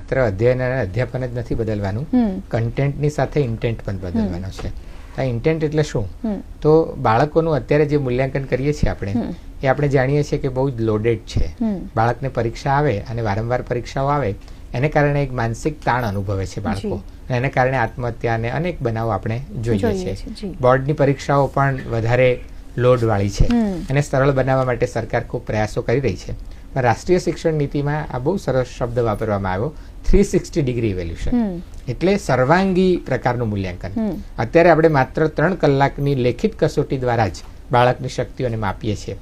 માત્ર અધ્યયન અને અધ્યાપન જ નથી બદલવાનું, કન્ટેન્ટની સાથે ઇન્ટેન્ટ પણ બદલવાનો છે. આ ઇન્ટેન્ટ એટલે શું? તો બાળકોનું અત્યારે જે મૂલ્યાંકન કરીએ છીએ આપણે જાણીએ છીએ કે બહુ જ લોડેડ છે. બાળકને પરીક્ષા આવે અને વારંવાર પરીક્ષાઓ આવે એને કારણે એક માનસિક તાણ અનુભવે છે બાળકો, અને એને કારણે આત્મહત્યા અને અનેક બનાવો આપણે જોઈએ છીએ. બોર્ડની પરીક્ષાઓ પણ વધારે લોડવાળી છે. એને સરળ બનાવવા માટે સરકાર ખૂબ પ્રયાસો કરી રહી છે. પણ રાષ્ટ્રીય શિક્ષણ નીતિમાં આ બહુ સરસ શબ્દ વાપરવામાં આવ્યો, 360 ડિગ્રી ઇવેલ્યુશન, એટલે સર્વાંગી પ્રકારનું મૂલ્યાંકન. અત્યારે આપણે માત્ર 3 કલાકની લેખિત કસોટી દ્વારા જ બાળકની શક્તિઓને માપીએ છીએ,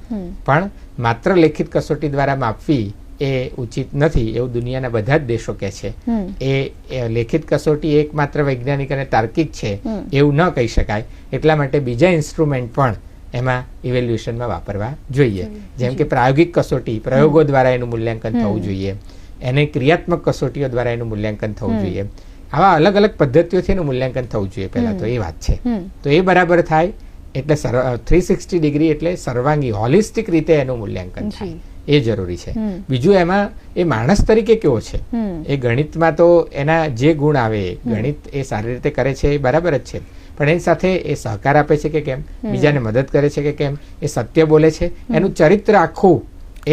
પણ માત્ર લેખિત કસોટી દ્વારા માપવી એ ઉચિત નથી એવું દુનિયાના બધા જ દેશો કહે છે. એ લેખિત કસોટી એકમાત્ર વૈજ્ઞાનિક અને તાર્કિક છે એવું ન કહી શકાય. એટલા માટે બીજા ઇન્સ્ટ્રુમેન્ટ પણ એમાં ઇવેલ્યુએશનમાં વાપરવા જોઈએ. જેમ કે પ્રાયોગિક કસોટી, પ્રયોગો દ્વારા એનું મૂલ્યાંકન થવું જોઈએ, એને ક્રિયાત્મક કસોટીઓ દ્વારા એનું મૂલ્યાંકન થવું જોઈએ. આવા અલગ અલગ પદ્ધતિઓથી એનું મૂલ્યાંકન થવું જોઈએ. પહેલા તો એ વાત છે. તો એ બરાબર થાય એટલે 360 ડિગ્રી એટલે સર્વાંગી હોલિસ્ટિક રીતે એનું મૂલ્યાંકન થાય એ જરૂરી છે. બીજું એમાં એ માણસ તરીકે કેવો છે, એ ગણિતમાં તો એના જે ગુણ આવે, ગણિત એ સારી રીતે કરે છે એ બરાબર જ છે, પણ એની સાથે એ સહકાર આપે છે કે કેમ, બીજાને મદદ કરે છે કે કેમ, એ સત્ય બોલે છે, એનું ચરિત્ર આખું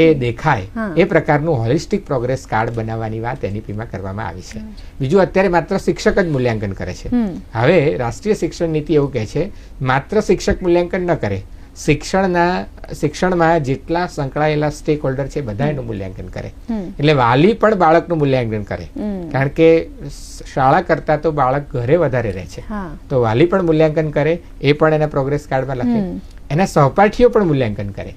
એ દેખાય, એ પ્રકારનું હોલિસ્ટિક પ્રોગ્રેસ કાર્ડ બનાવવાની વાત એનઈપીમાં કરવામાં આવી છે. બીજું અત્યારે માત્ર શિક્ષક જ મૂલ્યાંકન કરે છે. હવે રાષ્ટ્રીય શિક્ષણ નીતિ એવું કહે છે માત્ર શિક્ષક મૂલ્યાંકન ન કરે, શિક્ષણમાં જેટલા સંકળાયેલા સ્ટેક હોલ્ડર છે બધા એનું મૂલ્યાંકન કરે. એટલે વાલી પણ બાળકનું મૂલ્યાંકન કરે, કારણ કે શાળા કરતા તો બાળક ઘરે વધારે રહે છે, તો વાલી પણ મૂલ્યાંકન કરે, એ પણ એના પ્રોગ્રેસ કાર્ડમાં લખે, એના સહપાઠીઓ પણ મૂલ્યાંકન કરે.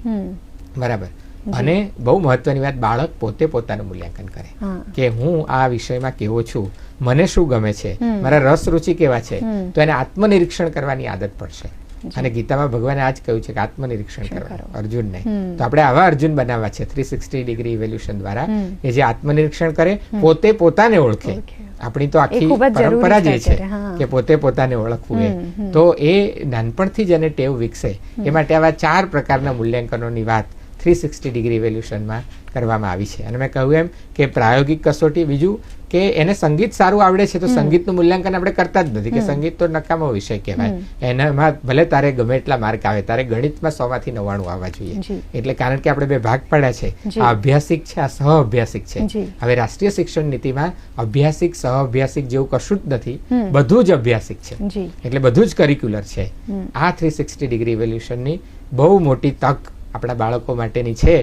બરાબર. અને બહુ મહત્વની વાત, બાળક પોતે પોતાનું મૂલ્યાંકન કરે કે હું આ વિષયમાં કેવો છું, મને શું ગમે છે, મારા રસ રુચિ કેવા છે. તો એને આત્મનિરીક્ષણ કરવાની આદત પડશે. અને ગીતામાં ભગવાને આ જ કહ્યું છે કે આત્મનિરીક્ષણ કરવાનું અર્જુનને. તો આપણે આવા અર્જુન બનાવવા છે 360 ડિગ્રી ઇવેલ્યુશન દ્વારા, કે જે આત્મનિરીક્ષણ કરે, પોતે પોતાને ઓળખે. આપણી તો આખી પરંપરા જે છે કે પોતે પોતાને ઓળખવું એ, તો એ નાનપણથી જ એને ટેવ વિકસે એ માટે આવા 4 પ્રકારના મૂલ્યાંકનોની વાત 360 ડિગ્રી ઇવેલ્યુશનમાં કરવામાં આવી છે. અને મેં કહ્યું એમ કે પ્રાયોગિક કસોટી, બીજું કે એને સંગીત સારું આવડે છે તો સંગીતનું મૂલ્યાંકન આપણે કરતા જ નથી, કે સંગીત તો નકામો વિષય કહેવાય, એનામાં ભલે તારે ગમે એટલા માર્ક આવે, તારે ગણિતમાં 100 માંથી 99 આવવા જોઈએ. એટલે કારણ કે આપણે 2 ભાગ પડ્યા છે, આ અભ્યાસિક છે, આ સહ અભ્યાસિક છે. હવે રાષ્ટ્રીય શિક્ષણ નીતિમાં અભ્યાસિક સહ અભ્યાસિક જેવું કશું જ નથી, બધું જ અભ્યાસિક છે. એટલે બધું જ કરિક્યુલર છે. આ 360 ડિગ્રી ઇવેલ્યુશનની બહુ મોટી તક આપણા બાળકો માટેની છે